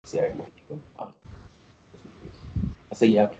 sehr an. Also ja,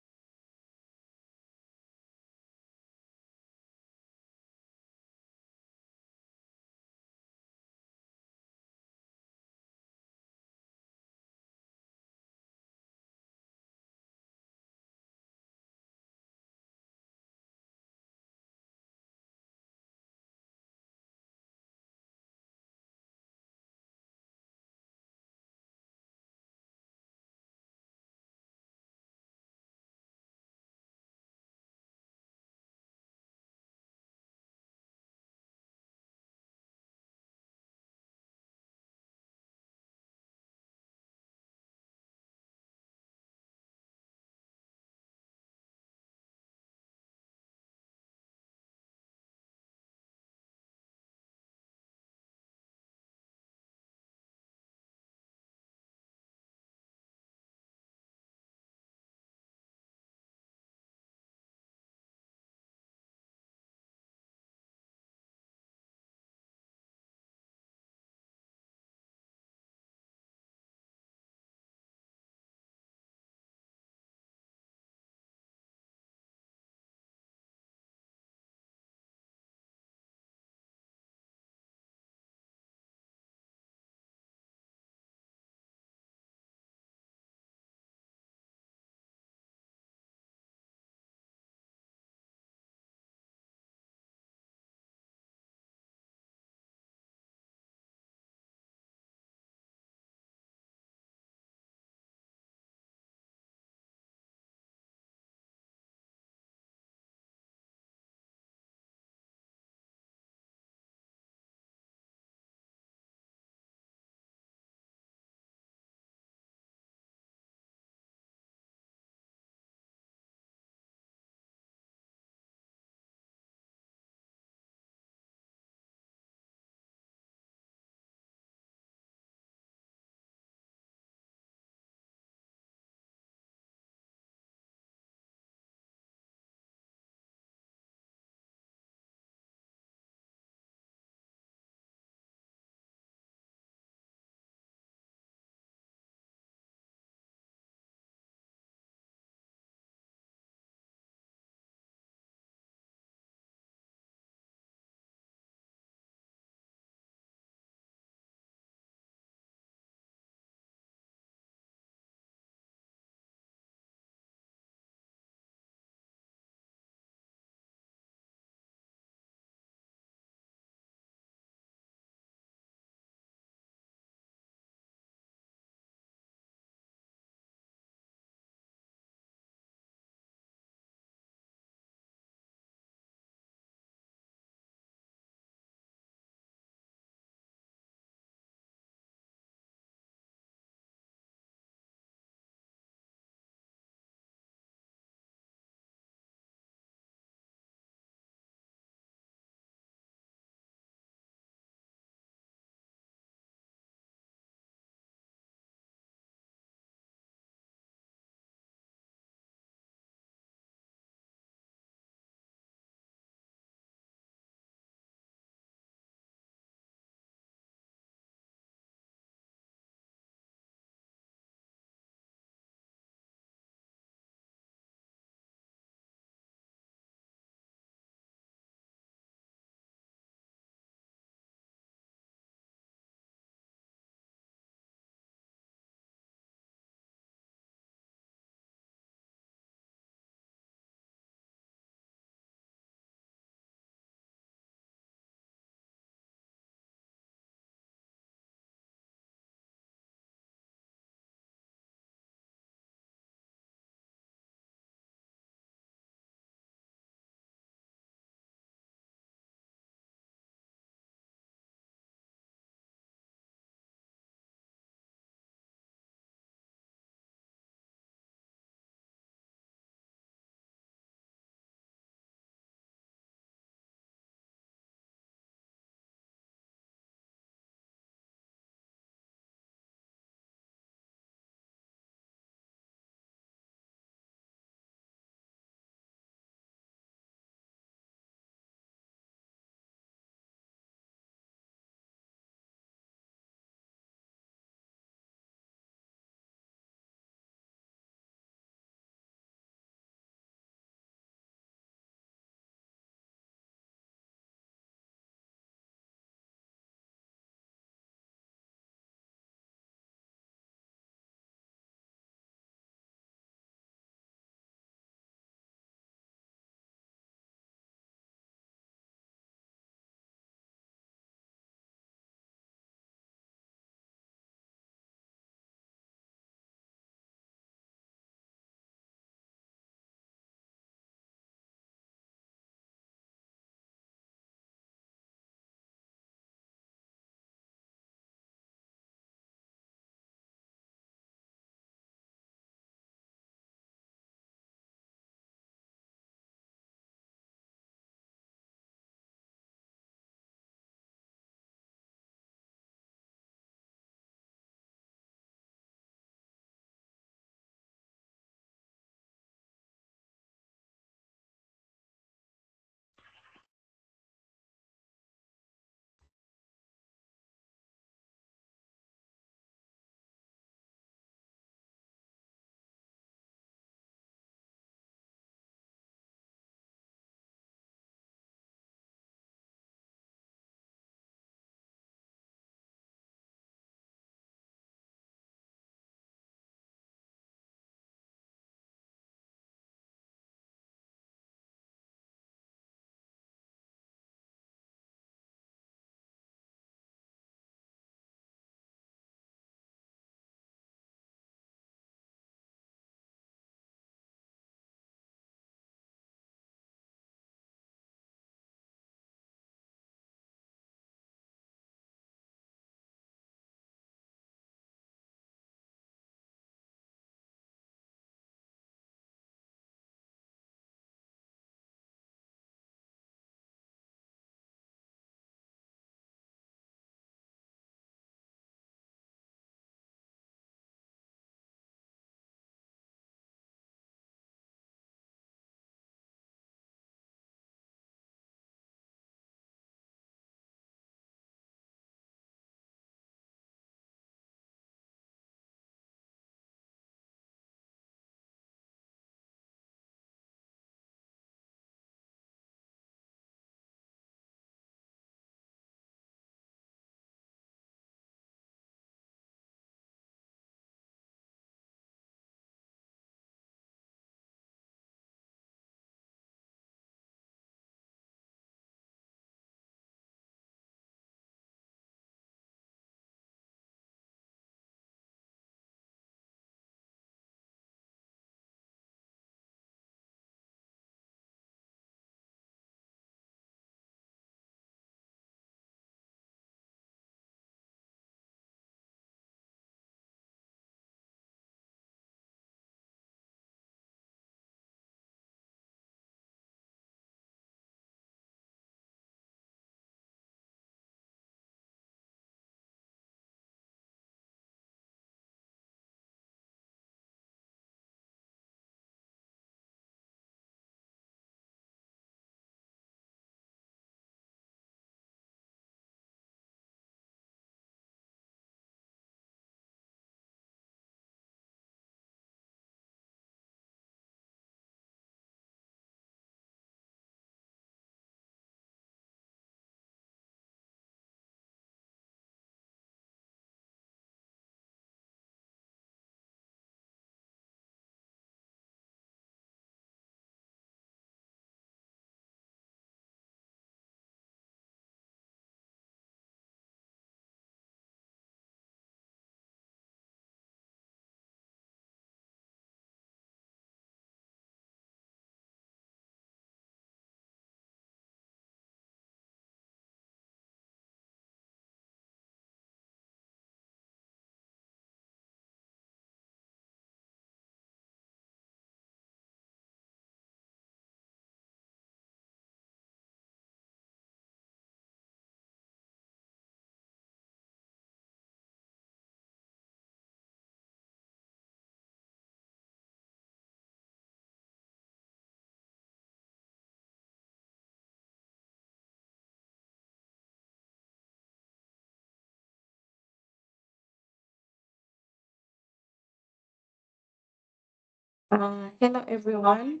Hello everyone.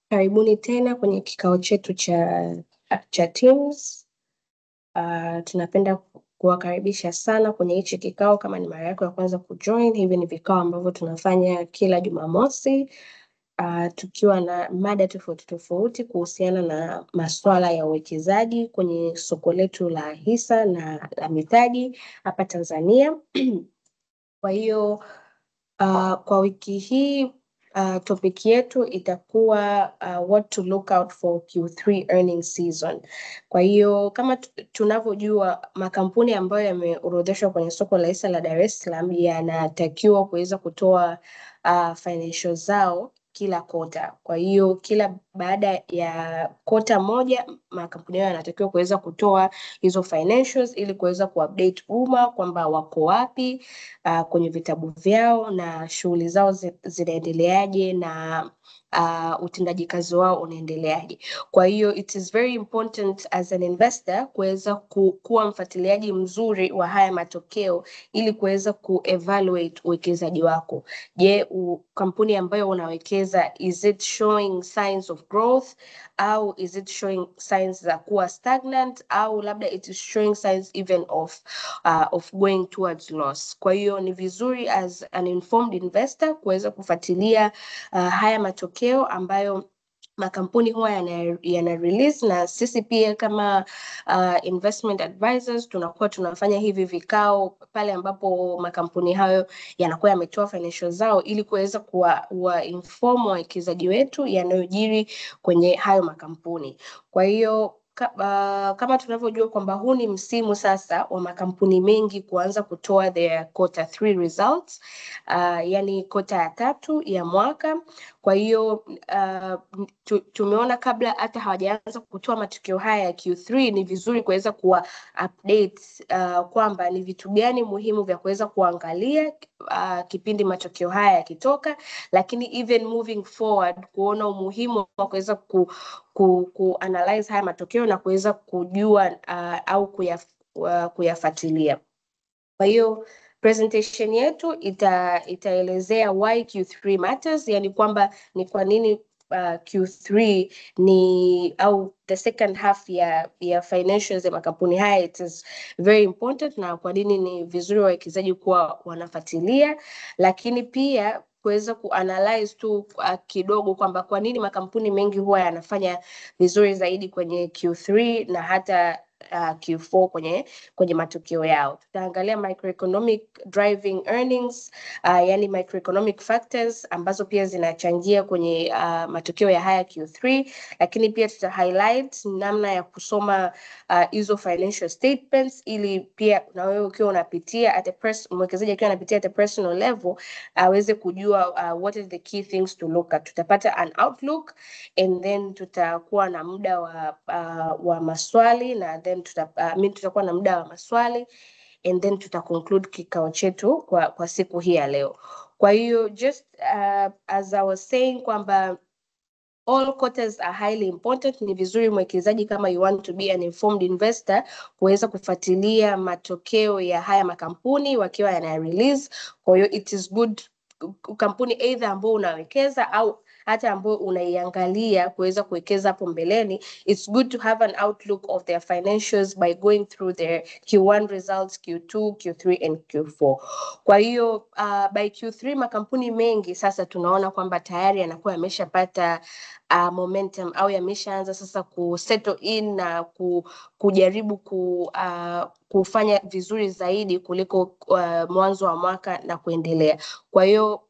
Karibuni tena kwenye kikao chetu cha Teams. Tunapenda kuwakaribisha sana kwenye hichi kikao. Kama ni mara yako ya kwanza kujoin, hivi ni vikao ambavyo tunafanya kila Jumamosi, tukiwa na mada tofauti tofauti kuhusiana na masuala ya uwekezaji kwenye soko letu la hisa na la mitaji hapa Tanzania. Kwa hiyo kwa wiki hii topic yetu itakuwa what to look out for Q3 earnings season. Kwa hiyo kama tunavyojua, makampuni ambayo yameorodheshwa kwenye soko la hisa la Dar es Salaam yanatakiwa kuweza kutoa financials zao kila kota. Kwa hiyo kila baada ya kota moja makampuni hayo yanatakiwa kuweza kutoa hizo financials ili kuweza kuupdate umma kwamba wako wapi kwenye vitabu vyao na shughuli zao zinaendeleaje na utendaji kazi wao unaendeleaje. Kwa hiyo it is very important as an investor kuweza kuwa mfuatiliaji mzuri wa haya matokeo ili kuweza kuevaluate uwekezaji wako. Je, kampuni ambayo unawekeza, is it showing signs of growth au is it showing signs za kuwa stagnant au labda it is showing signs even of going towards loss. Kwa hiyo ni vizuri as an informed investor kuweza kufuatilia haya matokeo ambayo makampuni huwa yana release, na sisi pia kama investment advisors tunakuwa tunafanya hivi vikao pale ambapo makampuni hayo yanakuwa yametoa financial zao ili kuweza kuwa inform wawekezaji wetu yanayojiri kwenye hayo makampuni. Kwa hiyo kama tunavyojua kwamba huu ni msimu sasa wa makampuni mengi kuanza kutoa their quarter 3 results, yani kota ya 3 ya mwaka. Kwa hiyo tumeona kabla hata hawajaanza kutoa matokeo haya ya Q3 ni vizuri kuweza kuwa update kwamba ni vitu gani muhimu vya kuweza kuangalia kipindi matokeo haya yakitoka, lakini even moving forward kuona umuhimu wa kuweza kuanalyze haya matokeo na kuweza kujua au kuyafuatilia. Kwa hiyo presentation yetu itaelezea why Q3 matters, yani kwamba ni kwa nini Q3 ni au the second half ya financials ya makampuni haya it is very important, na kwa nini ni vizuri wawekezaji kuwa wanafuatilia, lakini pia kuweza kuanalyze tu kidogo kwamba kwa nini makampuni mengi huwa yanafanya vizuri zaidi kwenye Q3 na hata Q4 kwenye matokeo yao. Tutaangalia microeconomic driving earnings, yani microeconomic factors ambazo pia zinachangia kwenye matokeo ya haya Q3, lakini pia tuta highlight namna ya kusoma hizo financial statements ili pia na wewe ukiwa unapitia mwekezaji akiwa anapitia at a personal level aweze kujua what are the key things to look at. Tutapata an outlook and then tutakuwa na muda wa maswali na then tutakuwa na muda wa maswali and then conclude kikao chetu kwa siku hii ya leo. Kwa hiyo just as I was saying kwamba all quarters are highly important. Ni vizuri mwekezaji kama you want to be an informed investor kuweza kufuatilia matokeo ya haya makampuni wakiwa yana release. Kwa hiyo it is good kampuni either ambao unawekeza au hata ambao unaiangalia kuweza kuwekeza hapo mbeleni, it's good to have an outlook of their financials by going through their Q1 results, Q2, Q3 and Q4. Kwa hiyo by Q3 makampuni mengi sasa tunaona kwamba tayari yanakuwa yameshapata momentum au yameshaanza sasa kusettle in na kujaribu kufanya vizuri zaidi kuliko mwanzo wa mwaka na kuendelea. Kwa hiyo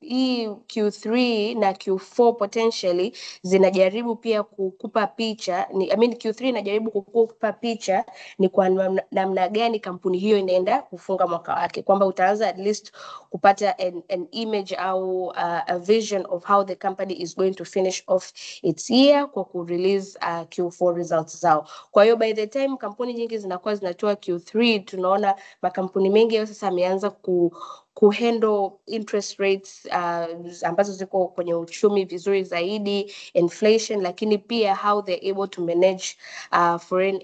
hii Q3 na Q4 potentially zinajaribu pia kukupa picha Q3 inajaribu kukupa picha ni kwa namna gani kampuni hiyo inaenda kufunga mwaka wake, kwamba utaanza at least kupata an image au a vision of how the company is going to finish off its year kwa kurelease Q4 results zao. Kwa hiyo by the time kampuni nyingi zinakuwa zinakuwa zinatoa Q3, tunaona makampuni mengi yao sasa yameanza kuhandle interest rates ambazo ziko kwenye uchumi vizuri zaidi, inflation, lakini pia how they're able to manage foreign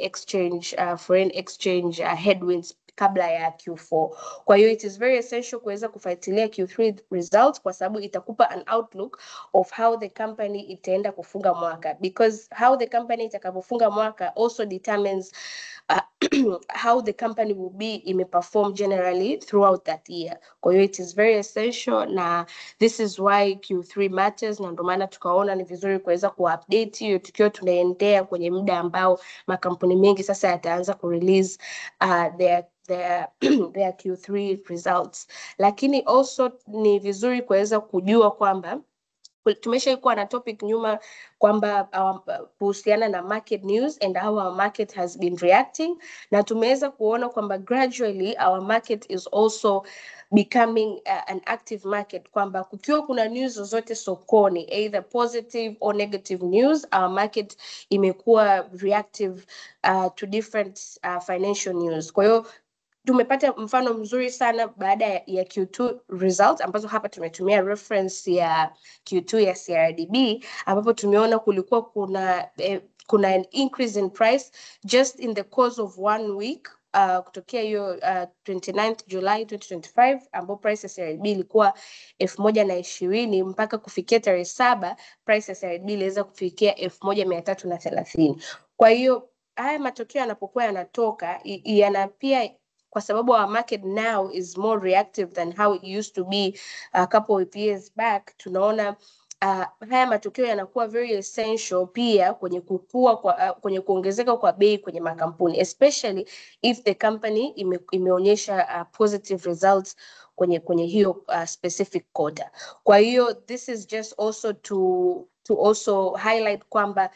exchange headwinds kabla ya Q4. Kwa hiyo it is very essential kuweza kufuatilia Q3 results kwa sababu itakupa an outlook of how the company itaenda kufunga mwaka, because how the company itakapofunga mwaka also determines how the company will be perform generally throughout that year. Kwa hiyo it is very essential, na this is why Q3 matters, na ndio maana tukaona ni vizuri kuweza kuupdate hiyo tukiwa tunaendea kwenye muda ambao makampuni mengi sasa yataanza kurelease their Q3 results. Lakini also ni vizuri kuweza kujua kwamba tumeshaikuwa na topic nyuma kwamba kuhusiana na market news and how our market has been reacting, na tumeweza kuona kwamba gradually our market is also becoming an active market, kwamba kukiwa kuna news zozote sokoni, either positive or negative news, our market imekuwa reactive to different financial news. Kwa hiyo tumepata mfano mzuri sana baada ya Q2 results, ambazo hapa tumetumia reference ya Q2 ya CRDB, ambapo tumeona kulikuwa kuna an increase in price just in the course of 1 week kutokea hiyo 29th July 2025, ambapo price ya CRDB ilikuwa 1020 mpaka kufikia tarehe 7 price ya CRDB iliweza kufikia 1330. Kwa hiyo haya matokeo yanapokuwa yanatoka yana pia, kwa sababu our market now is more reactive than how it used to be a couple of years back, tunaona haya matokeo yanakuwa very essential pia kwenye kukua kwenye kuongezeka kwa bei kwenye makampuni, especially if the company imeonyesha positive results kwenye hiyo specific quarter. Kwa hiyo this is just also to also highlight kwamba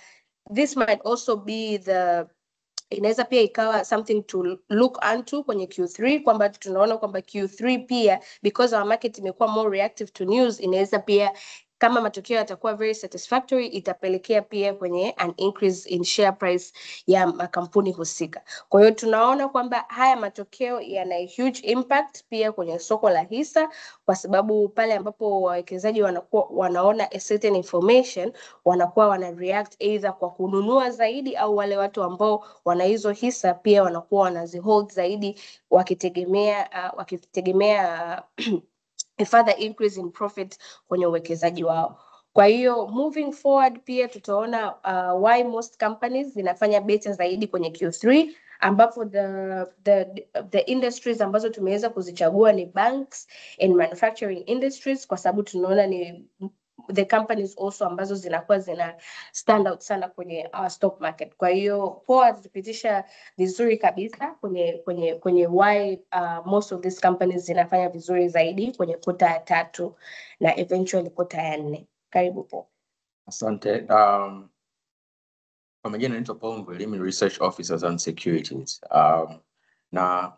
this might also be inaweza pia ikawa something to look onto kwenye Q3, kwamba tunaona kwamba Q3 pia, because our market imekuwa more reactive to news, inaweza pia kama matokeo yatakuwa very satisfactory, itapelekea pia kwenye an increase in share price ya makampuni husika. Kwa hiyo tunaona kwamba haya matokeo yana huge impact pia kwenye soko la hisa, kwa sababu pale ambapo wawekezaji wanaona a certain information, wanakuwa wana react either kwa kununua zaidi, au wale watu ambao wana hizo hisa pia wanakuwa wanazihold zaidi wakitegemea a further increase in profit kwenye uwekezaji wao. Kwa hiyo moving forward pia tutaona why most companies zinafanya better zaidi kwenye Q3, ambapo the industries ambazo tumeweza kuzichagua ni banks and manufacturing industries, kwa sababu tunaona ni the companies also ambazo zinakuwa zina stand out sana kwenye our stock market. Kwa hiyo poa zipitisha vizuri kabisa kwenye why most of these companies zinafanya vizuri zaidi kwenye kota ya 3 na eventually kota ya 4. Karibu po. Asante. Kwa majina naitwa Paul Ngwelimi, Research Officers and Securities. Na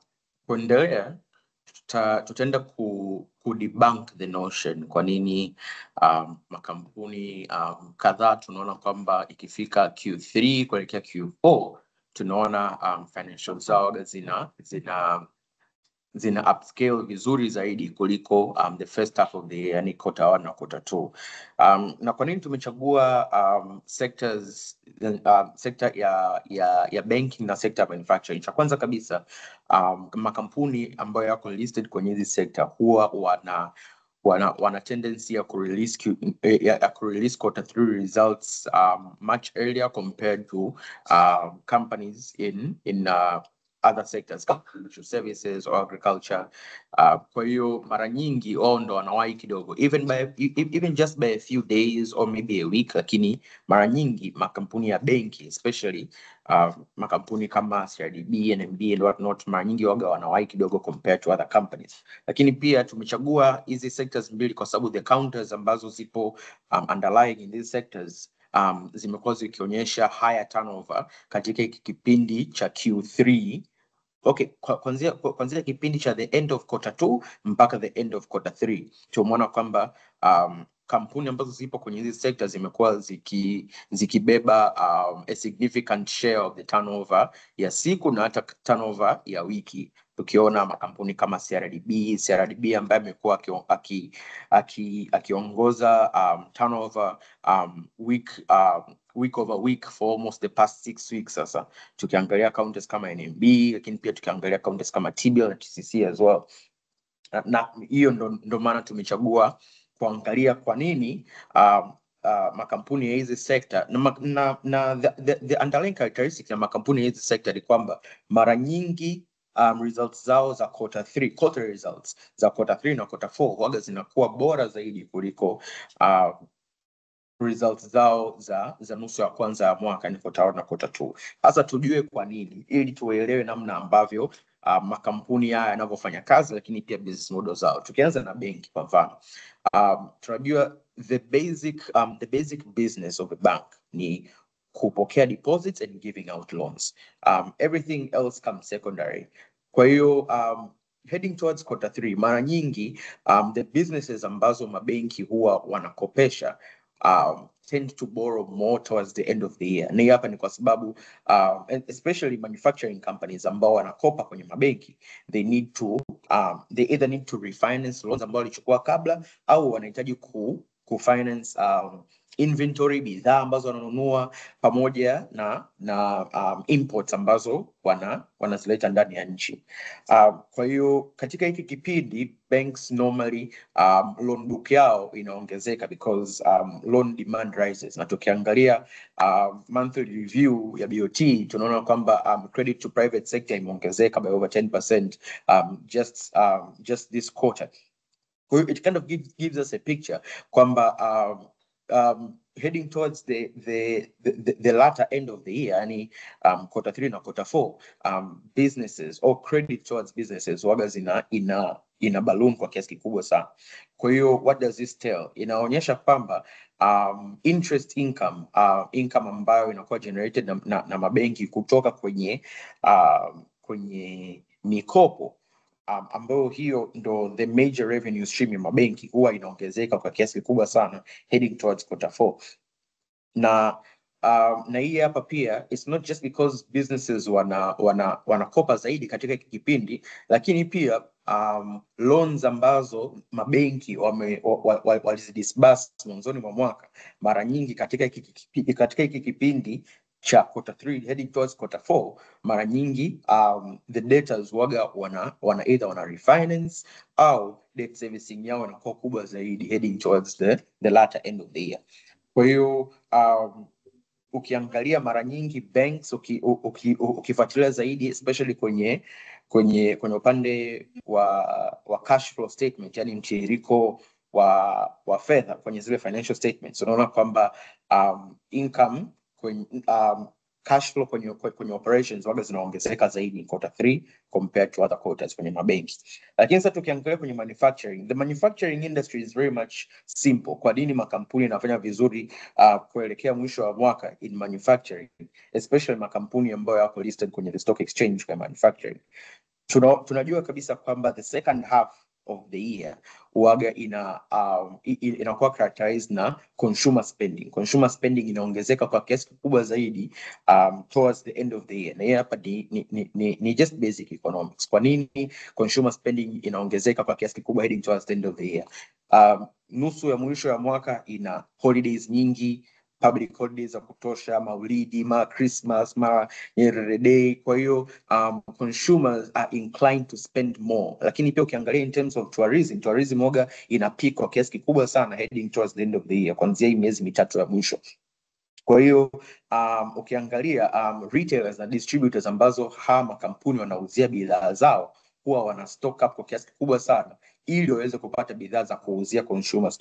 kuendelea tutaenda debunk the notion kwa nini makampuni kadhaa tunaona kwamba ikifika Q3 kuelekea Q4 tunaona financial zao zina upscale vizuri zaidi kuliko the first half of the year, yani quarter 1 na quarter 2. Na kwa nini tumechagua sectors sector ya banking na sector ya manufacturing? Cha kwanza kabisa, makampuni ambayo yako listed kwenye hizi sector huwa wana tendency ya kurelease quarter 3 results much earlier compared to companies in other sectors like financial services or agriculture. Kwa hiyo mara nyingi wao ndo wanawahi kidogo, even just by a few days or maybe a week, lakini mara nyingi makampuni ya benki, especially makampuni kama CRDB, NMB and whatnot, mara nyingi waga wanawahi kidogo compared to other companies. Lakini pia tumechagua hizi sectors mbili kwa sababu the counters ambazo zipo underlying in these sectors zimekuwa zikionyesha higher turnover katika kipindi cha Q3. Okay, kuanzia kipindi cha the end of quarter 2 mpaka the end of quarter 3. Tumeona kwamba kampuni ambazo zipo kwenye hizi sector zimekuwa zikibeba a significant share of the turnover ya siku na hata turnover ya wiki. Tukiona makampuni kama CRDB ambaye amekuwa akiongoza turnover week over week for almost the past 6 weeks. Sasa tukiangalia counters kama NMB, lakini pia tukiangalia counters kama TBL na TCC as well. Na hiyo ndo maana tumechagua kuangalia kwa nini makampuni ya hizi sector na the underlying characteristics ya makampuni ya hizi sector ni kwamba mara nyingi results zao za quarter results za quarter 3 na quarter 4 huaga zinakuwa bora zaidi kuliko results zao za nusu ya kwanza ya mwaka, ni quarter 1 na quarter 2. Sasa tujue kwa nini, ili tuelewe namna ambavyo makampuni haya yanavyofanya kazi, lakini pia business model zao. Tukianza na benki kwa mfano, tunajua the basic business of a bank ni kupokea deposits and giving out loans. Everything else comes secondary. Kwa hiyo heading towards quarter 3, mara nyingi the businesses ambazo mabenki huwa wanakopesha tend to borrow more towards the end of the year. Na hapa ni kwa sababu especially manufacturing companies ambao wanakopa kwenye mabenki, they either need to refinance loans ambao walichukua kabla, au wanahitaji kufinance inventory, bidhaa ambazo wananunua, pamoja na imports ambazo wanazileta ndani ya nchi. Kwa hiyo katika hiki kipindi banks normally loan book yao inaongezeka because loan demand rises. Na tukiangalia monthly review ya BOT tunaona kwamba credit to private sector imeongezeka by over 10% just this quarter. So it kind of gives us a picture kwamba heading towards the latter end of the year, yani quarter 3 na quarter 4, businesses or credit towards businesses waga ina balloon kwa kiasi kikubwa sana. Kwa hiyo what does this tell? Inaonyesha kwamba interest income ambayo inakuwa generated na mabenki kutoka kwenye mikopo ambayo hiyo ndo the major revenue stream ya mabenki, huwa inaongezeka kwa kiasi kikubwa sana heading towards quarter 4. Na hii hapa pia it's not just because businesses wanakopa zaidi katika kipindi, lakini pia loans ambazo mabenki walizidisburse mwanzoni mwa mwaka, mara nyingi katika hiki kipindi cha quarter 3 heading towards quarter 4, mara nyingi the debtors waga wana refinance au debt servicing yao inakuwa kubwa zaidi heading towards the latter end of the year. Kwa hiyo ukiangalia mara nyingi banks ukifuatilia zaidi especially kwenye upande wa cash flow statement, yani mtiririko wa fedha kwenye zile financial statements, unaona kwamba income cash flow kwenye operations waga zinaongezeka zaidi in quarter 3 compared to other quarters kwenye mabenki. Lakini sasa tukiangalia kwenye manufacturing, the manufacturing industry is very much simple. Kwa nini makampuni yanafanya vizuri kuelekea mwisho wa mwaka in manufacturing, especially makampuni ambayo yako listed kwenye the stock exchange kwa manufacturing? Tunajua kabisa kwamba the second half of the year huaga inakuwa characterized na consumer spending. Consumer spending inaongezeka kwa kiasi kikubwa zaidi towards the end of the year. Na hii hapa ni just basic economics. Kwa nini consumer spending inaongezeka kwa kiasi kikubwa heading towards the end of the year? Nusu ya mwisho ya mwaka ina holidays nyingi, public holidays za kutosha, Maulidi, Christmas, Nyerere Day. Kwa hiyo consumers are inclined to spend more. Lakini pia ukiangalia in terms of tourism moga ina peak kwa kiasi kikubwa sana heading towards the end of the year, kuanzia hii miezi mitatu ya mwisho. Kwa hiyo ukiangalia retailers na distributors ambazo makampuni wanauzia bidhaa zao, huwa wana stock up kwa kiasi kikubwa sana ili waweze kupata bidhaa za kuuzia consumers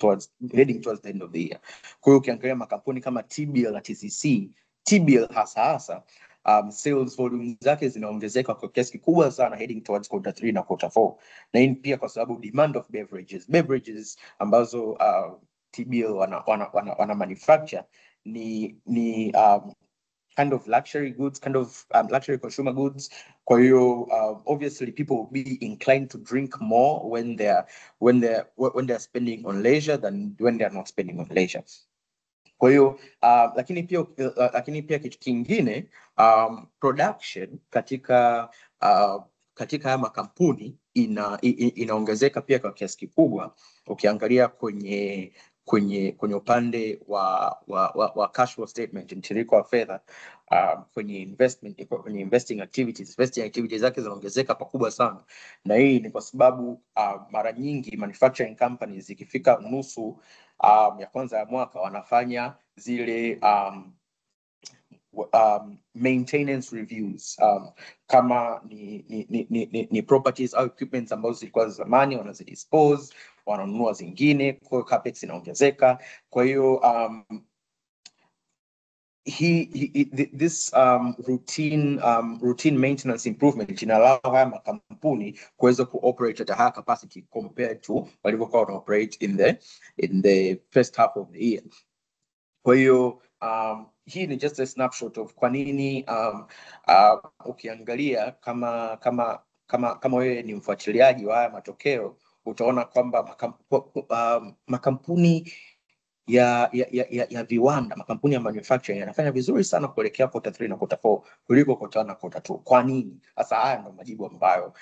heading towards the end of the year. Kwa hiyo ukiangalia makampuni kama TBL na TCC, TBL hasa sales volume zake zinaongezeka kwa kiasi kikubwa sana heading towards quarter 3 na quarter 4. Na hii pia kwa sababu demand of beverages ambazo TBL wana manufacture ni kind of luxury goods, kind of luxury consumer goods. Kwa hiyo obviously people will be inclined to drink more when they're spending on leisure than when they're not spending on leisure. Kwa hiyo lakini pia kitu kingine, production katika haya makampuni inaongezeka pia kwa kiasi kikubwa. Ukiangalia kwenye upande wa cash flow statement, mtiririko wa fedha, kwenye investing activities zake zinaongezeka pakubwa sana, na hii ni kwa sababu mara nyingi manufacturing companies ikifika nusu ya kwanza ya mwaka wanafanya zile maintenance reviews, kama ni properties au equipment ambazo zilikuwa zamani wanazidispose, wananunua zingine, kwa hiyo capex inaongezeka. Kwa hiyo this routine maintenance improvement inallow haya makampuni kuweza kuoperate at a higher capacity compared to walivyokuwa wanaoperate in the first half of the year. Kwa hiyo hii ni just a snapshot of kwa nini ukiangalia kama wewe ni mfuatiliaji wa haya matokeo, utaona kwamba makampuni ya viwanda, makampuni ya manufacturing yanafanya vizuri sana kuelekea quarter 3 na quarter 4 kuliko quarter 1 na quarter 2. Kwa nini? Sasa haya ndio majibu ambayo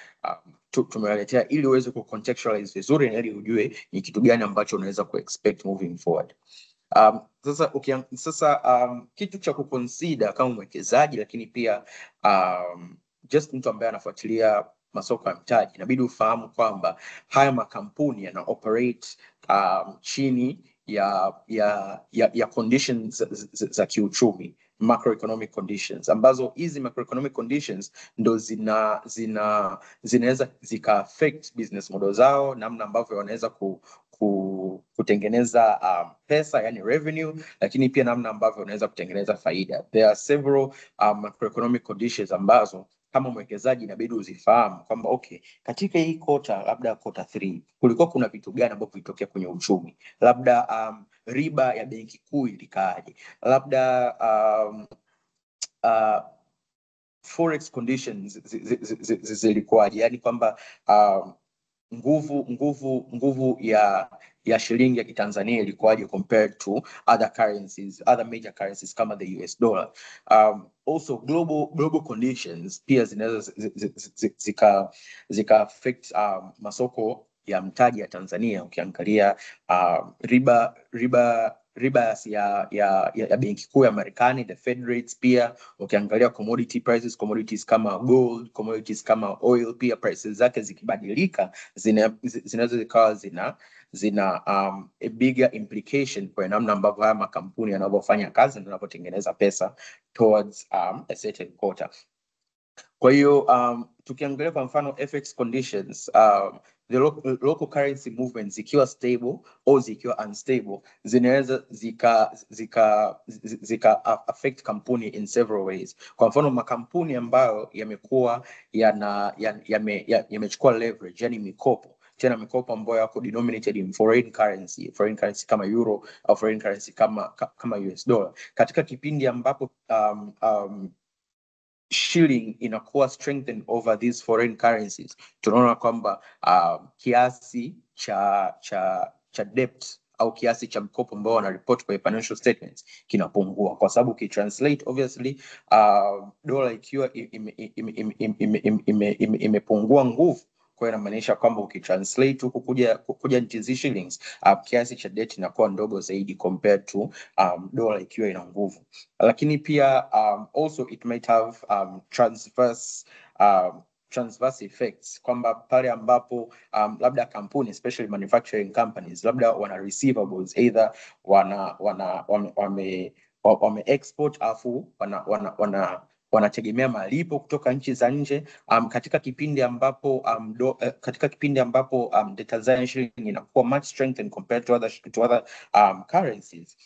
tumewaletea ili uweze kucontextualize vizuri na ili ujue ni kitu gani ambacho unaweza kuexpect moving forward. Kitu cha kuconsider kama mwekezaji, lakini pia just mtu ambaye anafuatilia masoko ya mtaji, inabidi ufahamu kwamba haya makampuni yana operate chini ya conditions za kiuchumi, macroeconomic conditions, ambazo hizi macroeconomic conditions ndo zinaweza zika affect business model zao, namna ambavyo wanaweza kutengeneza pesa, yani revenue, lakini pia namna ambavyo wanaweza kutengeneza faida. There are several macroeconomic conditions ambazo kama mwekezaji inabidi uzifahamu kwamba okay, katika hii quarter, labda quarter 3 kulikuwa kuna vitu gani ambavyo vilitokea kwenye uchumi, labda riba ya benki kuu ilikaaje, labda forex conditions zilikuwaje, yani kwamba nguvu ya shilingi ya Kitanzania ilikuwaje compared to other major currencies kama the US dollar. Also global conditions pia zinaweza zika affect masoko ya mtaji ya Tanzania. Ukiangalia riba ya benki kuu ya Marekani, the Fed rates, pia ukiangalia commodities kama gold, commodities kama oil, pia prices zake zikibadilika zinaweza zikawa zina a bigger implication kwa namna ambavyo haya makampuni yanavyofanya kazi na yanavyotengeneza pesa towards a certain quarter. Kwa hiyo tukiangalia kwa mfano FX conditions, the local currency movements zikiwa stable au zikiwa unstable zinaweza zika affect kampuni in several ways. Kwa mfano makampuni ambayo yamekuwa yamechukua leverage, yani mikopo ambayo yako denominated in foreign currency kama euro au foreign currency kama US dollar, katika kipindi ambapo shilling inakuwa strengthened over these foreign currencies, tunaona kwamba kiasi cha debt au kiasi cha mkopo ambao wana report kwa financial statements kinapungua, kwa sababu ukitranslate obviously dola ikiwa imepungua nguvu, kwa hiyo inamaanisha kwamba ukitranslate huku kuja nchi shillings, kiasi cha debt inakuwa ndogo zaidi compared to dola ikiwa ina nguvu. Lakini pia also it might have transverse effects, kwamba pale ambapo labda kampuni, especially manufacturing companies, labda wana receivables, either wame export afu wanategemea malipo kutoka nchi za nje, katika kipindi ambapo the Tanzanian shilling inakuwa much strengthened compared to other currencies,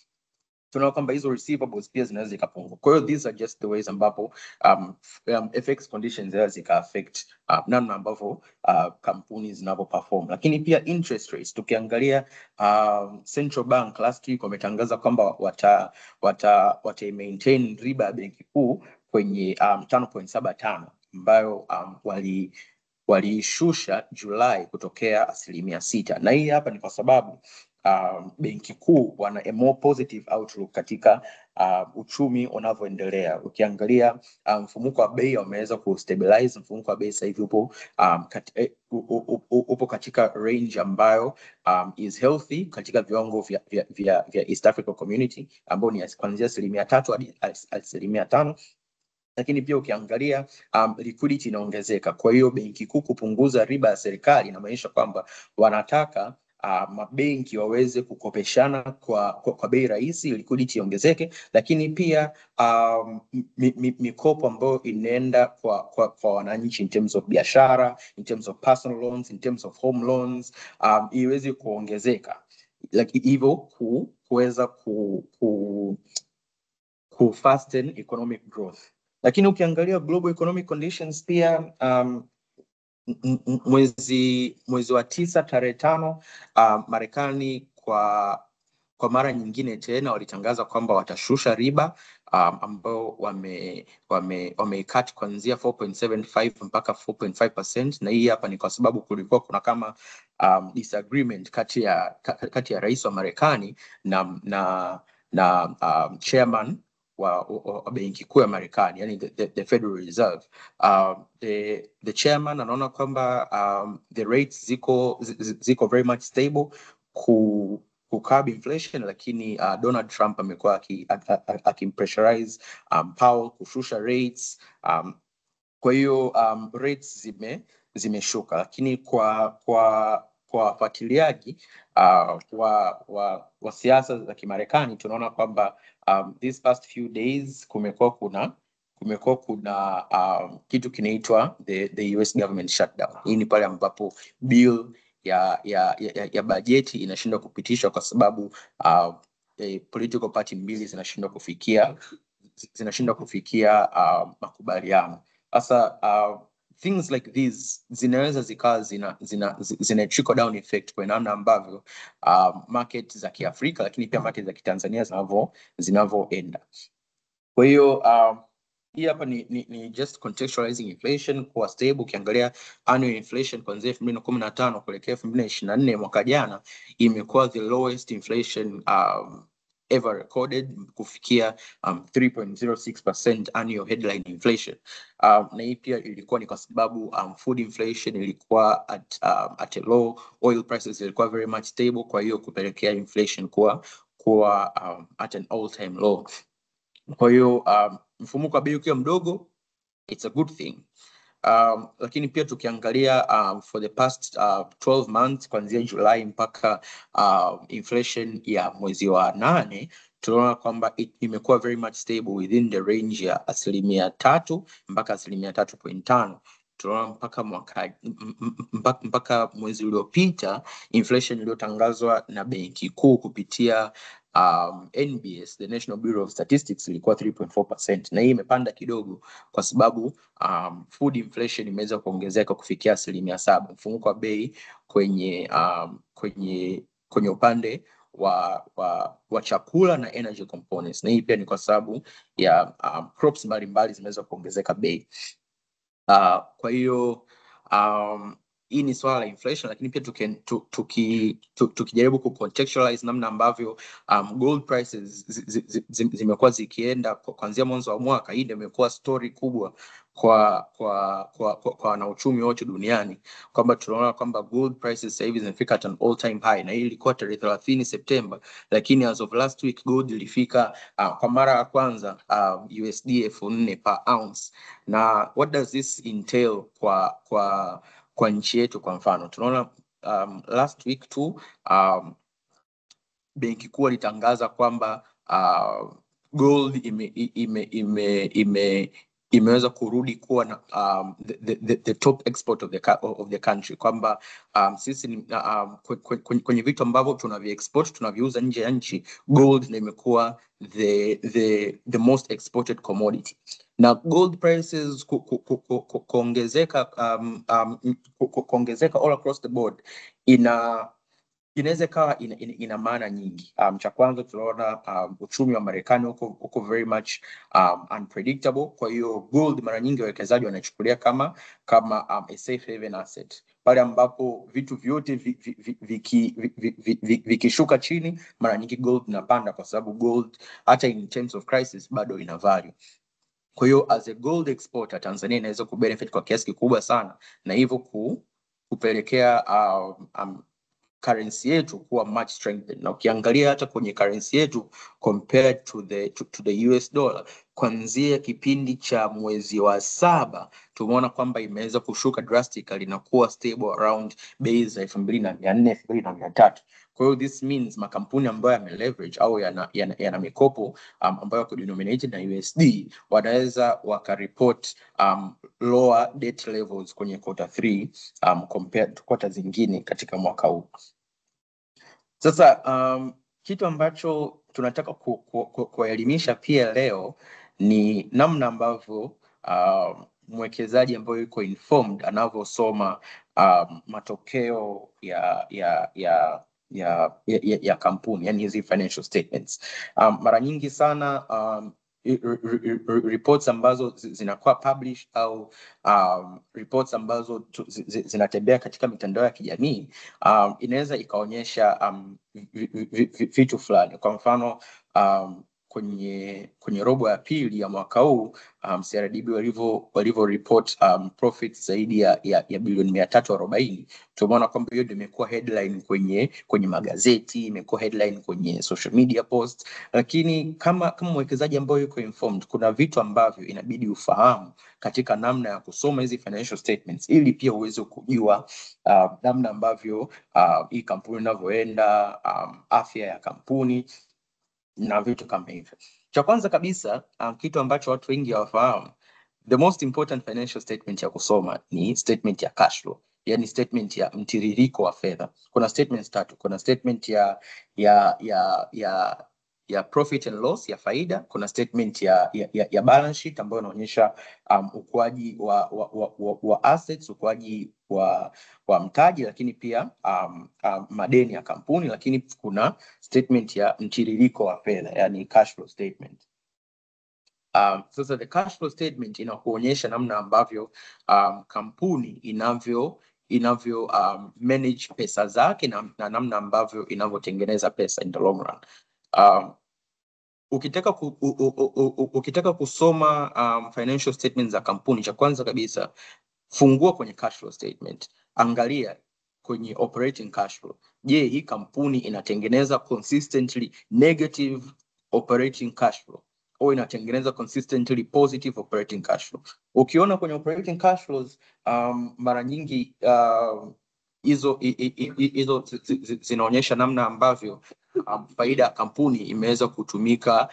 tunaona kwamba hizo receivables pia zinaweza zikapungua. Kwa hiyo these are just the ways ambapo FX conditions zinaweza zika affect namna ambavyo kampuni zinavyo perform. Lakini pia interest rates, tukiangalia central bank last week wametangaza kwamba wata maintain riba ya benki kuu kwenye 5.75 ambayo waliishusha Julai kutokea 6%. Na hii hapa ni kwa sababu benki kuu wana a more positive outlook katika uchumi unavyoendelea. Ukiangalia mfumuko wa bei wameweza kustabilize. Mfumuko wa bei sasa hivi upo katika range ambayo is healthy katika viwango vya East Africa Community ambao ni kuanzia 3% hadi 5%. Lakini pia ukiangalia liquidity inaongezeka. Kwa hiyo benki kuu kupunguza riba ya serikali inamaanisha kwamba wanataka mabenki waweze kukopeshana kwa bei rahisi, liquidity iongezeke. Lakini pia mikopo ambayo inaenda kwa wananchi in terms of biashara, in terms of personal loans, in terms of home loans iweze kuongezeka, like hivyo kuweza ku fasten economic growth. Lakini ukiangalia global economic conditions pia mwezi wa 9 tarehe 5 Marekani kwa mara nyingine tena walitangaza kwamba watashusha riba ambao wameikati kuanzia 4.75 mpaka 4.5%. Na hii hapa ni kwa sababu kulikuwa kuna kama disagreement kati ya rais wa Marekani na chairman wa benki kuu ya Marekani, yani the Federal Reserve. The chairman anaona kwamba the rates ziko very much stable ku curb inflation, lakini Donald Trump amekuwa akimpressurize Powell kushusha rates. Kwa hiyo rates zimeshuka, lakini kwa wafuatiliaji wa siasa za Kimarekani tunaona kwamba these past few days kumekuwa kuna kitu kinaitwa the US government shutdown. Hii ni pale ambapo bill ya bajeti inashindwa kupitishwa kwa sababu political party mbili zinashindwa kufikia makubaliano. Sasa things like these zinaweza zikawa zina trickle down effect kwa namna ambavyo market za Kiafrika lakini pia market za Kitanzania zinavyoenda. Kwa hiyo hii hapa ni just contextualizing inflation kwa stable. Ukiangalia annual inflation kuanzia 2015 kuelekea 2024 mwaka jana imekuwa the lowest inflation ever recorded kufikia 3.06% annual headline inflation. Na hii pia ilikuwa ni kwa sababu food inflation ilikuwa at a low, oil prices ilikuwa very much stable, kwa hiyo kupelekea inflation kuwa at an all time low. Kwa hiyo mfumuko wa bei ukiwa mdogo, it's a good thing. Lakini pia tukiangalia for the past 12 months kuanzia July mpaka inflation ya mwezi wa 8 tunaona kwamba imekuwa very much stable within the range ya 3% mpaka 3.5%. Tunaona mpaka mwezi uliopita inflation iliyotangazwa na benki kuu kupitia NBS, the National Bureau of Statistics, ilikuwa 3.4%, na hii imepanda kidogo kwa sababu food inflation imeweza kuongezeka kufikia 7%. Mfumuko wa bei kwenye upande wa chakula na energy components, na hii pia ni kwa sababu ya crops mbalimbali zimeweza kuongezeka bei. Kwa hiyo hii ni swala la inflation, lakini pia tukijaribu kucontextualize namna ambavyo gold prices zimekuwa zikienda kuanzia mwanzo wa mwaka. Hii ndio imekuwa story kubwa kwa wanauchumi wote duniani, kwamba tunaona kwamba gold prices sasa hivi zimefika at an all time high, na hii ilikuwa tarehe 30 Septemba, lakini as of last week gold ilifika kwa mara ya kwanza USD 4,000 per ounce. Na what does this entail kwa nchi yetu? Kwa mfano tunaona last week tu benki kuu ilitangaza kwamba gold imeweza kurudi kuwa na the top export of the country, kwamba sisi kwenye vitu ambavyo tunaviexport tunaviuza nje ya nchi, gold ndio imekuwa the most exported commodity. Na gold prices kuongezeka all across the board inaweza ikawa ina maana nyingi. Cha kwanza tunaona uchumi wa Marekani uko very much unpredictable. Kwa hiyo gold mara nyingi wawekezaji wanachukulia kama a safe haven asset. Pale ambapo vitu vyote vikishuka chini, mara nyingi gold inapanda, kwa sababu gold hata in terms of crisis bado ina value. Kwa hiyo as a gold exporter, Tanzania inaweza kubenefit kwa kiasi kikubwa sana, na hivyo kupelekea currency yetu kuwa much strengthened. Na ukiangalia hata kwenye currency yetu compared to the US dollar, kuanzia kipindi cha mwezi wa 7 tumeona kwamba imeweza kushuka drastically na kuwa stable around bei za 2400 2300. Kwa hiyo this means makampuni ambayo yameleverage au yana mikopo ambayo yako denominated na USD wanaweza wakareport lower debt levels kwenye quarter 3 compared to quarter zingine katika mwaka huu. Sasa kitu ambacho tunataka kuelimisha pia leo ni namna ambavyo mwekezaji ambaye yuko informed anavyosoma matokeo ya kampuni, yani hizi financial statements. Mara nyingi sana reports ambazo zinakuwa published au reports ambazo zinatembea katika mitandao ya kijamii inaweza ikaonyesha vitu fulani. Kwa mfano kwenye robo ya pili ya mwaka huu CRDB walivyo report profits zaidi ya bilioni 340. Tumeona kwamba hiyo ndio imekuwa headline kwenye magazeti, imekuwa headline kwenye social media posts. Lakini kama mwekezaji ambaye yuko informed, kuna vitu ambavyo inabidi ufahamu katika namna ya kusoma hizi financial statements, ili pia uweze kujua namna ambavyo hii kampuni inavyoenda, afya ya kampuni na vitu kama hivyo. Cha kwanza kabisa, kitu ambacho watu wengi hawafahamu, the most important financial statement ya kusoma ni statement ya cash flow, yani statement ya mtiririko wa fedha. Kuna statements 3. Kuna statement ya profit and loss, ya faida. Kuna statement ya balance sheet ambayo inaonyesha ukuaji wa assets, ukuaji wa mtaji, lakini pia madeni ya kampuni. Lakini kuna statement ya mtiririko wa fedha, yani cash flow statement. Sasa the cash flow statement inakuonyesha namna ambavyo kampuni inavyo manage pesa zake na namna ambavyo inavyotengeneza pesa in the long run. Ukitaka kusoma financial statements za kampuni, cha kwanza kabisa fungua kwenye cash flow statement, angalia kwenye operating cash flow. Je, hii kampuni inatengeneza consistently negative operating cash flow au inatengeneza consistently positive operating cash flow? Ukiona kwenye operating cash flows mara nyingi hizo zinaonyesha namna ambavyo faida ya kampuni imeweza kutumika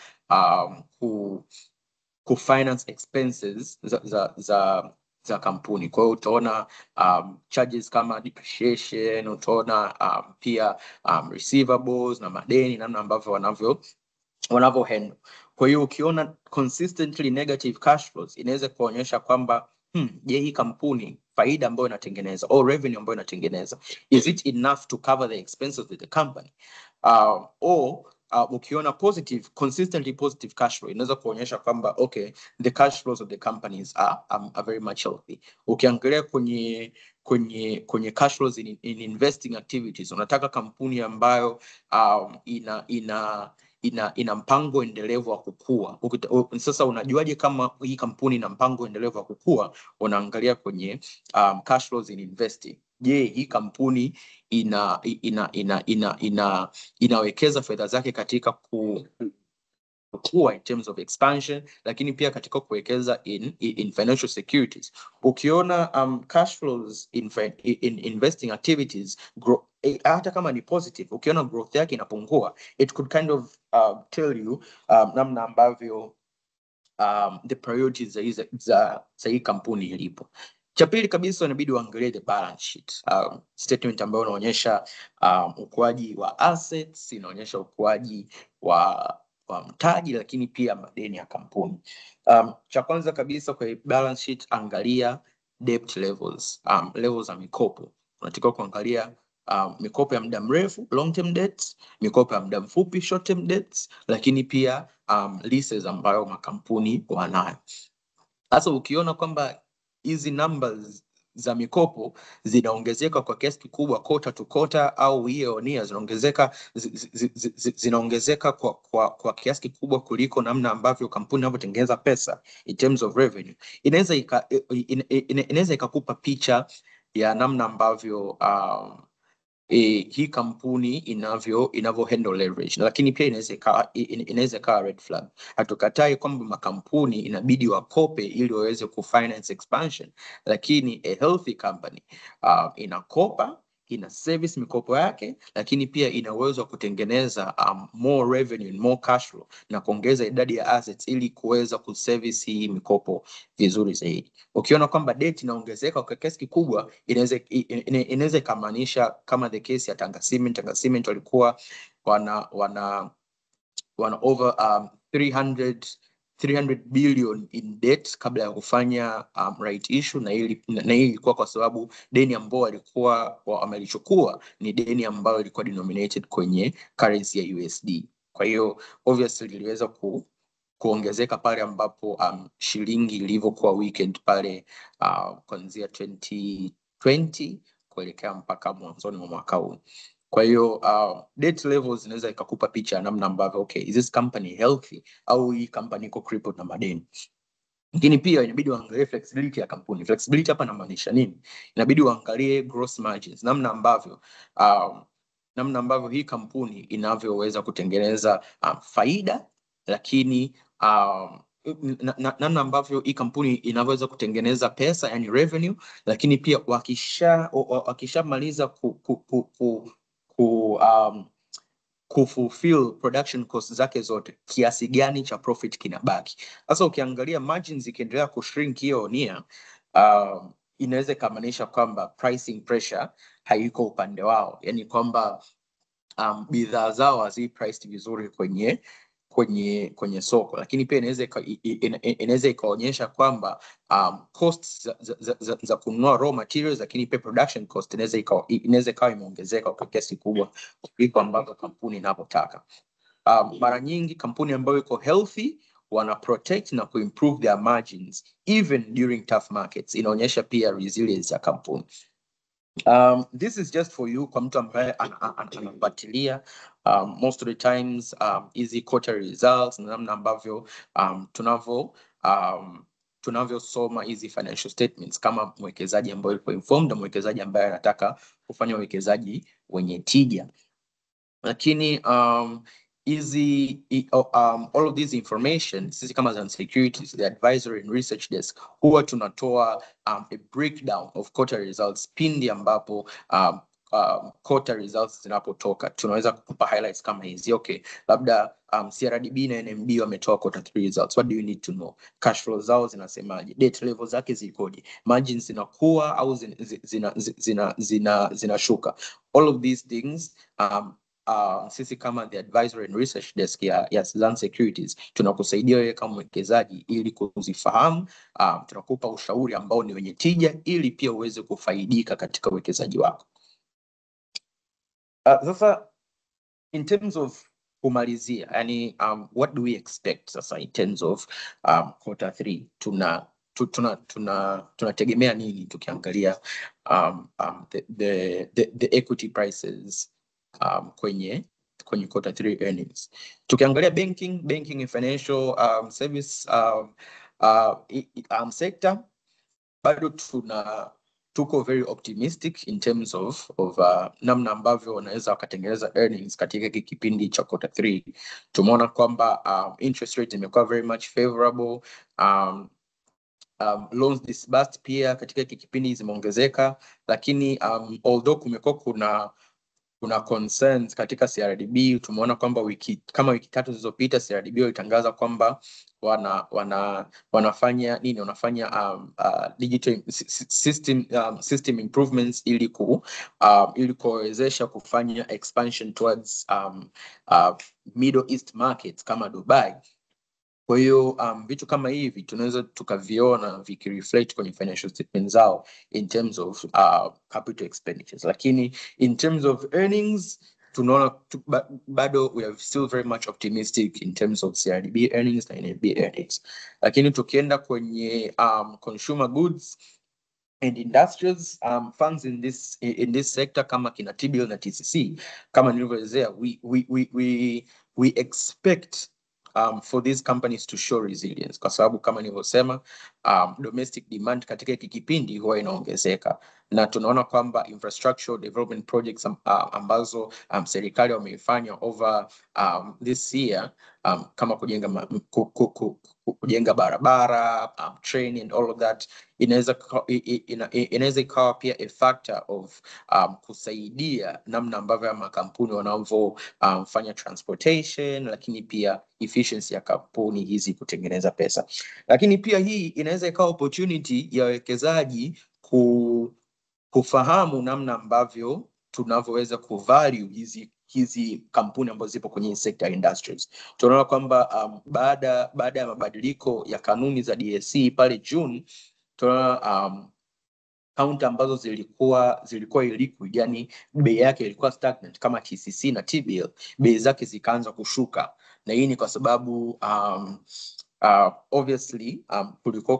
kufinance expenses za kampuni. Kwa hiyo utaona charges kama depreciation, utaona pia receivables na madeni, namna ambavyo wanavyo handle. Kwa hiyo ukiona consistently negative cash flows, inaweza kuonyesha kwamba je, hii kampuni faida ambayo inatengeneza au revenue ambayo inatengeneza, is it enough to cover the expenses of the company? Ukiona consistently positive cash flow, inaweza kuonyesha kwamba okay, the cash flows of the companies are very much healthy. Ukiangalia kwenye cash flows in investing activities, unataka kampuni ambayo ina mpango endelevu wa kukua. Sasa unajuaje kama hii kampuni ina mpango endelevu wa kukua? Unaangalia kwenye cash flows in investing. Je, hii kampuni inawekeza fedha zake katika kukua in terms of expansion, lakini pia katika kuwekeza in financial securities. Ukiona cash flows in investing activities hata kama ni positive, ukiona growth yake inapungua, it could kind of tell you namna ambavyo the priorities za hii kampuni ilipo. Cha pili kabisa inabidi uangalie the balance sheet. Statement ambayo inaonyesha ukuaji wa assets, inaonyesha ukuaji wa mtaji, lakini pia madeni ya kampuni. Cha kwanza kabisa kwa balance sheet, angalia debt levels, levels za mikopo. Unatakiwa kuangalia mikopo ya muda mrefu long term debts, mikopo ya muda mfupi short term debts, lakini pia leases ambayo makampuni wanayo. Sasa ukiona kwamba hizi numbers za mikopo zinaongezeka kwa kiasi kikubwa quarter to quarter au year on year, zinaongezeka kwa kiasi kikubwa kuliko namna ambavyo kampuni inavyotengeneza pesa in terms of revenue, inaweza ikakupa picha ya namna ambavyo hii kampuni inavyo handle leverage, lakini pia inaweza ikawa red flag. Hatukatai kwamba makampuni inabidi wakope ili waweze kufinance expansion, lakini a healthy company inakopa, ina service mikopo yake, lakini pia ina uwezo wa kutengeneza more revenue and more cash flow na kuongeza idadi ya assets ili kuweza kuservice hii mikopo vizuri zaidi. Ukiona kwamba debt inaongezeka kwa kiasi kikubwa, inaweza ikamaanisha kama the case ya Tanga Cement walikuwa wana over 300 billion in debt kabla ya kufanya right issue, na hii ilikuwa kwa sababu deni ambao walikuwa wamelichukua ni deni ambalo ilikuwa denominated kwenye currency ya USD. Kwa hiyo obviously iliweza kuongezeka pale ambapo shilingi ilivyokuwa weekend pale kuanzia 2020 kuelekea mpaka mwanzoni mwa mwaka huu. Kwa hiyo debt levels zinaweza ikakupa picha namna ambavyo okay, is this company healthy au hii company iko crippled na madeni. Lakini pia inabidi uangalie flexibility ya kampuni. Flexibility hapa inamaanisha nini? Inabidi uangalie gross margins, namna ambavyo hii kampuni inavyoweza kutengeneza faida, lakini namna ambavyo hii kampuni inavyoweza kutengeneza pesa, yani revenue, lakini pia wakishamaliza kufulfill production costs zake zote, kiasi gani cha profit kinabaki. Sasa ukiangalia margins ikiendelea kushrink year on year, inaweza ikamaanisha kwamba pricing pressure haiko upande wao, yani kwamba bidhaa zao hazi priced vizuri kwenye soko, lakini pia inaweza ikaonyesha kwamba costs za kununua raw materials, lakini pia production cost inaweza ikawa imeongezeka kwa kiasi kubwa kuliko ambavyo kampuni inavyotaka. Mara nyingi kampuni ambayo iko healthy wana protect na kuimprove their margins even during tough markets. Inaonyesha pia resilience ya kampuni. This is just for you, kwa mtu ambaye anafuatilia most of the times easy quarter results na namna ambavyo tunavyosoma hizi financial statements kama mwekezaji ambaye yuko informed na mwekezaji ambaye anataka kufanya uwekezaji wenye tija. Lakini all of this information, sisi kama Zan Securities, the advisory and research desk, huwa tunatoa a breakdown of quarter results pindi ambapo quarter results zinapotoka. Tunaweza kukupa highlights kama hizi. Okay, labda CRDB na NMB wametoa quarter 3 results. What do you need to know? Cash flow zao zinasemaje? Debt levels zake zikoje? Margins zinakuwa au zinashuka? All of these things sisi kama the advisory and research desk ya Zan Securities tunakusaidia wewe kama mwekezaji ili kuzifahamu. Tunakupa ushauri ambao ni wenye tija ili pia uweze kufaidika katika uwekezaji wako. Sasa in terms of kumalizia, yani what do we expect sasa in terms of quarter 3? Tunategemea nini tukiangalia the equity prices kwenye quarter 3 earnings? Tukiangalia banking and financial service sector, bado tuko very optimistic in terms of namna ambavyo wanaweza wakatengeneza earnings katika kipindi cha quarter 3. Tumeona kwamba interest rate imekuwa very much favorable, loans disbursed pia katika kipindi zimeongezeka, lakini although kumekuwa kuna kuna concerns katika CRDB. Tumeona kwamba wiki 3 zilizopita CRDB walitangaza kwamba wanafanya digital system improvements ili kuwezesha kufanya expansion towards Middle East markets kama Dubai. Kwa hiyo vitu kama hivi tunaweza tukaviona vikireflect kwenye financial statements zao in terms of capital expenditures, lakini in terms of earnings tunaona bado we are still very much optimistic in terms of CRDB earnings na NAB earnings. Lakini tukienda kwenye consumer goods and industrials funds in this sector kama kina TBL na TCC, kama nilivyoelezea, we expect for these companies to show resilience, kwa sababu kama nilivyosema domestic demand katika hiki kipindi huwa inaongezeka, na tunaona kwamba infrastructural development projects ambazo serikali wameifanya over this year kama kujenga barabara, train and all of that, inaweza ikawa pia a factor of kusaidia namna ambavyo makampuni wanavyofanya transportation, lakini pia efficiency ya kampuni hizi kutengeneza pesa. Lakini pia hii inaweza ikawa opportunity ya wawekezaji kufahamu namna ambavyo tunavyoweza kuvalue hizi kampuni ambazo zipo kwenye sector industries. Tunaona kwamba baada ya mabadiliko ya kanuni za DSE pale June, tunaona kaunti ambazo zilikuwa illiquid, yani bei yake ilikuwa stagnant kama TCC na TBL, bei zake zikaanza kushuka, na hii ni kwa sababu obviously kulikuwa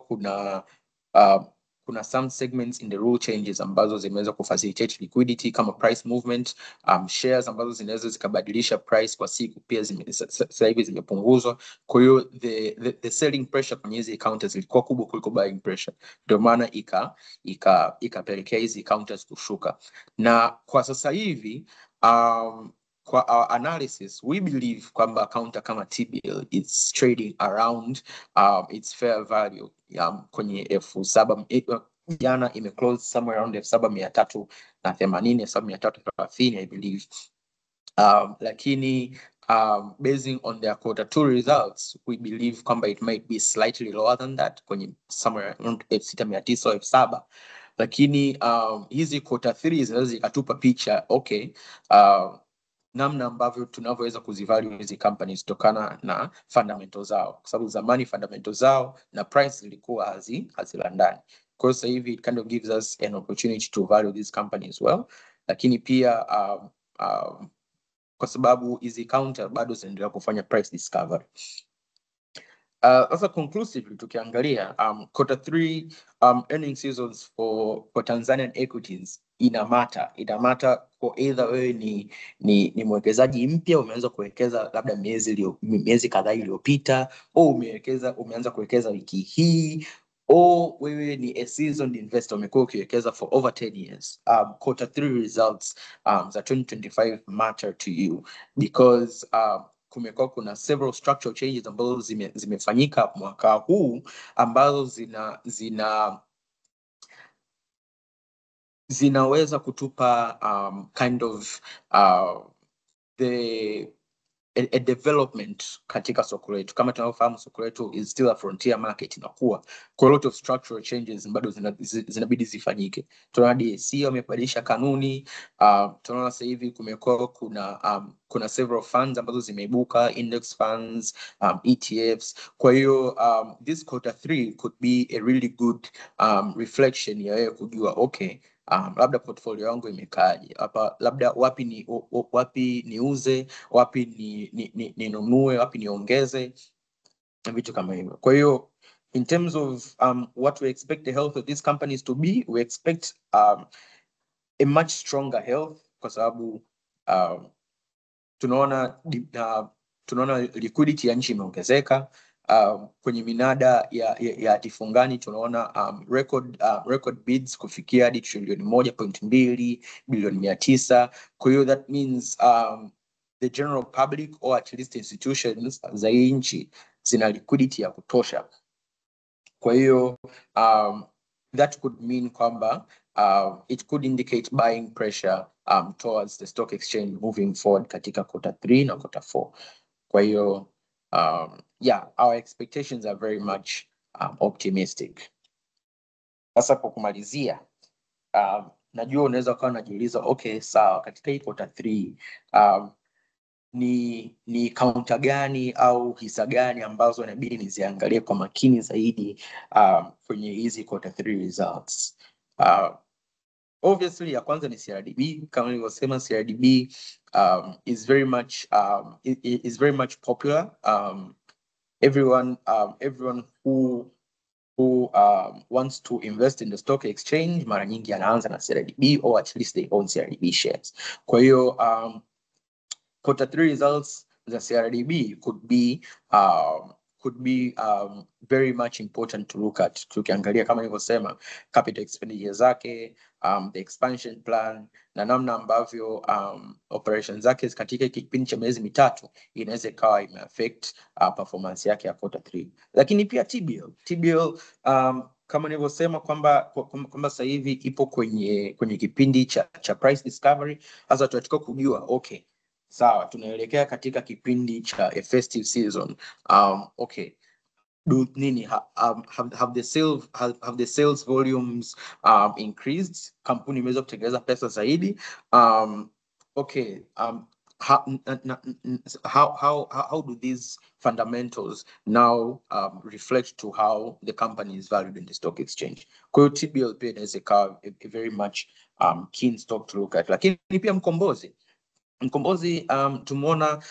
kuna some segments in the rule changes ambazo zimeweza kufacilitate liquidity kama price movement, shares ambazo zinaweza zikabadilisha price kwa siku pia sasa hivi zimepunguzwa. Kwa hiyo the selling pressure kwenye hizi counters ilikuwa kubwa kuliko buying pressure, ndio maana ikapelekea hizi counters kushuka. Na kwa sasa hivi kwa our analysis, we believe kwamba counter kama TBL is trading around its fair value kwenye 7,000. Jana imeclose somewhere around 7,380, 7,330 I believe. Lakini basing on their quarter 2 results, we believe kwamba it might be slightly lower than that, kwenye somewhere around 6,900 au 7,000. Lakini hizi quarter 3 zinaweza zikatupa picha namna ambavyo tunavyoweza kuzivalue hizi companies kutokana na fundamentals zao, kwa sababu zamani fundamentals zao na price zilikuwa hazilandani. Kwa sasa hivi it kind of gives us an opportunity to value these companies well, lakini pia kwa sababu hizi counter bado zinaendelea kufanya price discovery. Sasa conclusively tukiangalia quarter 3 earning seasons for Tanzanian equities ina matter kwa either wewe ni mwekezaji mpya umeanza kuwekeza labda miezi kadhaa iliyopita, au umeanza kuwekeza wiki hii, au wewe ni a seasoned investor umekuwa ukiwekeza for over 10 years. Quarter 3 results za 2025 matter to you because kumekuwa kuna several structural changes ambazo zimefanyika mwaka huu ambazo zinaweza kutupa kind of a development katika soko letu. Kama tunavyofahamu soko letu is still a frontier market, inakuwa kwa lot of structural changes bado zinabidi zifanyike. Tunaona DSE wamebadilisha kanuni, tunaona sasa hivi kumekuwa kuna several funds ambazo zimeibuka, index funds, ETFs. Kwa hiyo this quarter 3 could be a really good reflection ya wewe kujua okay, labda portfolio yangu imekaaje hapa, labda wapi niuze, wapi ninunue, wapi niongeze, vitu kama hivyo. Kwa hiyo in terms of what we expect the health of these companies to be, we expect a much stronger health, kwa sababu tunaona liquidity ya nchi imeongezeka. Kwenye minada ya hatifungani tunaona record bids kufikia hadi trilioni 1.2 bilioni 900. Kwa hiyo that means the general public or at least institutions za nchi zina liquidity ya kutosha. Kwa hiyo that could mean kwamba it could indicate buying pressure towards the stock exchange moving forward katika quarter 3 na quarter 4. Kwa hiyo yeah, our expectations are very much optimistic. Sasa kwa kumalizia, najua unaweza ukawa unajiuliza okay, sawa, katika hii quarter 3 ni counter gani au hisa gani ambazo inabidi niziangalie kwa makini zaidi kwenye hizi quarter 3 results. Obviously ya kwanza ni CRDB. Kama nilivyosema, CRDB is very much popular. Everyone who wants to invest in the stock exchange mara nyingi anaanza na CRDB, or at least they own CRDB shares. Kwa hiyo quarter 3 results the CRDB could be very much important to look at. Tukiangalia kama nilivyosema capital expenditure zake, the expansion plan na namna ambavyo operations zake katika kipindi cha miezi mitatu inaweza ikawa imeaffect performance yake ya quarter 3. Lakini pia TBL kama nilivyosema kwamba sasa hivi ipo kwenye kipindi cha price discovery. Sasa tunataka kujua okay, sawa, tunaelekea katika kipindi cha a festive season. Okay, have the sales volumes increased? Kampuni imeweza kutengeneza pesa zaidi? Okay, how do these fundamentals now reflect to how the company is valued in the stock exchange? Kwa hiyo TBL pia inaweza ikawa a very much keen stock to look at. Lakini pia Mkombozi tumeona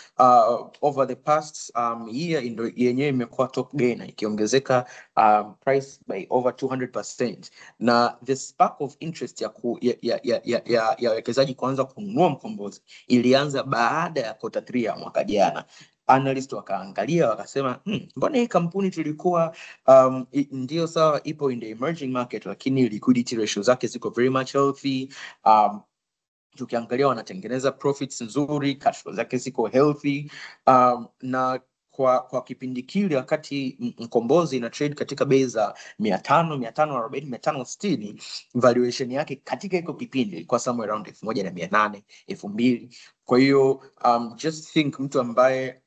over the past year yenyewe imekuwa top gainer, ikiongezeka price by over 200%, na the spark of interest ya wekezaji kuanza kununua Mkombozi ilianza baada ya quarter 3 ya mwaka jana. Analyst wakaangalia wakasema mbona hii kampuni tulikuwa ndio sawa ipo in the emerging market, lakini liquidity ratio zake ziko very much healthy. Tukiangalia wanatengeneza profits nzuri, cash flow zake ziko healthy, na kwa kipindi kile wakati Mkombozi ina trade katika bei za 500, 540, 560, valuation yake katika iko kipindi ilikuwa somewhere around 1800, 2000. Kwa hiyo just think mtu ambaye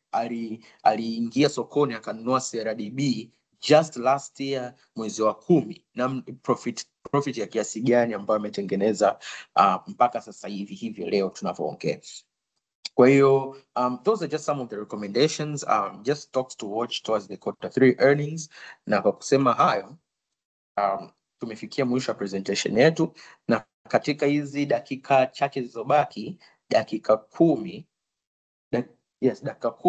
aliingia sokoni akanunua CRDB just last year mwezi wa 10 na profit ya kiasi gani ambayo ametengeneza mpaka sasa hivi leo tunavyoongea. Kwa hiyo those are just some of the recommendations, just stocks to watch towards the quarter 3 earnings. Na kwa kusema hayo tumefikia mwisho wa presentation yetu, na katika hizi dakika chache zilizobaki, dakika 10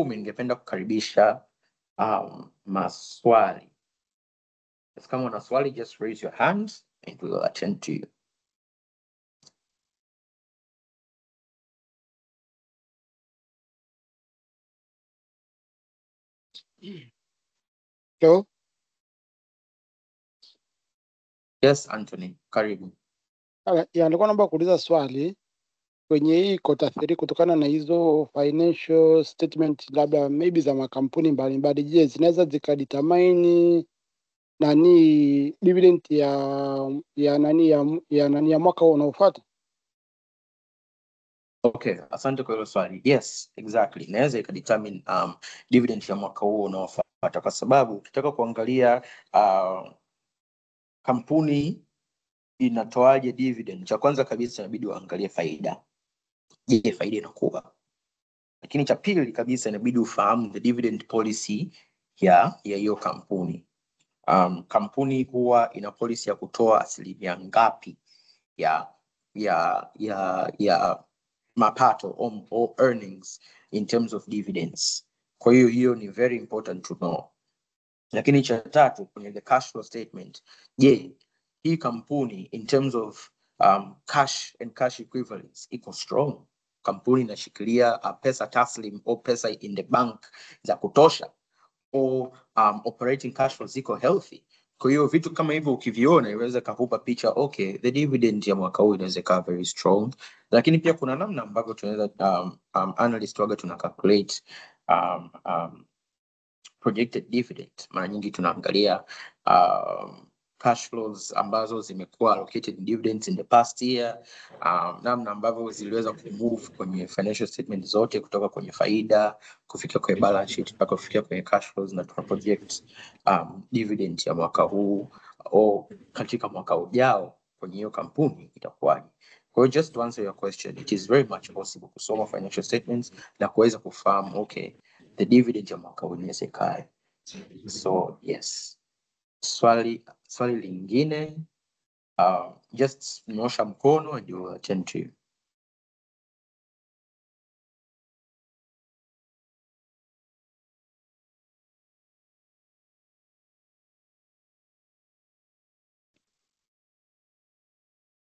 ningependa kukaribisha maswali. Kama una swali, just raise your hand and we will attend to you. Hello? Yes, Anthony, karibu. Nilikuwa naomba kuuliza swali kwenye hii quarter 3 kutokana na hizo financial statement labda maybe za makampuni mbalimbali, je, zinaweza zikadetermine nani dividend ya mwaka unaofuata? Okay, asante kwa hilo swali. Yes, exactly. Inaweza ikadetermine dividend ya mwaka huo unaofuata, kwa sababu ukitaka kuangalia kampuni inatoaje dividend, cha kwanza kabisa inabidi uangalie faida. Je, faida inakuwa? Lakini cha pili kabisa inabidi ufahamu the dividend policy ya hiyo kampuni. Kampuni huwa ina policy ya kutoa asilimia ngapi ya mapato or earnings in terms of dividends. Kwa hiyo ni very important to know. Lakini cha tatu kwenye the cash flow statement, je, hii kampuni in terms of cash and cash equivalents iko strong? Kampuni inashikilia pesa taslim au pesa in the bank za kutosha, or operating cash flow ziko healthy? Kwa hiyo vitu kama hivyo ukiviona inaweza kukupa picha, okay, the dividend ya mwaka huu inaweza kuwa very strong. Lakini pia kuna namna ambavyo tunaweza analyst waga tuna calculate projected dividend. Mara nyingi tunaangalia cash flows ambazo zimekuwa allocated in dividends in the past year, namna ambavyo ziliweza kumove kwenye financial statement zote kutoka kwenye faida kufikia kwenye balance sheet mpaka kufikia kwenye cash flows, na tuna project dividend ya mwaka huu au katika mwaka ujao kwenye hiyo kampuni itakuwaje. Kwa hiyo just to answer your question, it is very much possible kusoma financial statements na kuweza kufahamu okay, the dividend ya mwaka huu inaweza ikae. So yes. Swali lingine, just nyosha mkono and you will attend to you.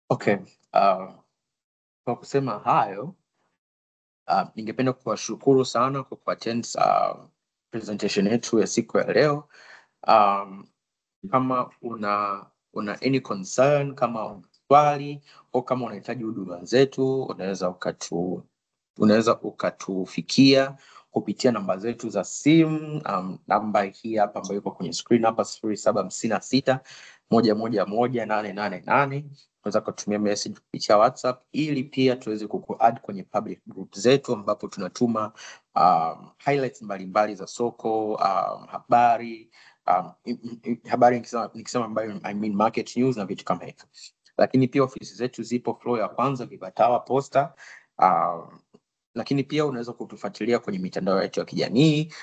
Okay, kwa kusema hayo, ningependa kuwashukuru sana kwa kuattend presentation yetu ya siku ya leo. Kama una any concern, kama una swali au kama unahitaji huduma zetu, unaweza ukatufikia kupitia namba zetu za simu. Namba hii hapa ambayo iko kwenye screen hapa 0756111888. Unaweza kutumia message kupitia WhatsApp ili pia tuweze kukuadd kwenye public group zetu ambapo tunatuma highlights mbalimbali za soko, habari nikisema ambayo I mean market news na vitu kama hivyo. Lakini pia ofisi zetu zipo floor ya kwanza Vibatawa Posta. Lakini pia unaweza kutufuatilia kwenye mitandao yetu ya kijamii.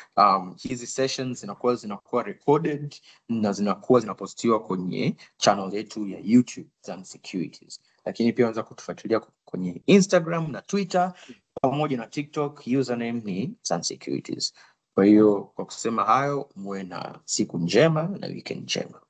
Hizi sessions zinakuwa recorded na zinakuwa zinapostiwa kwenye channel yetu ya YouTube Zan Securities. Lakini pia unaweza kutufuatilia kwenye Instagram na Twitter pamoja na TikTok, username ni Zan Securities. Kwa hiyo kwa kusema hayo, muwe na siku njema na weekend njema.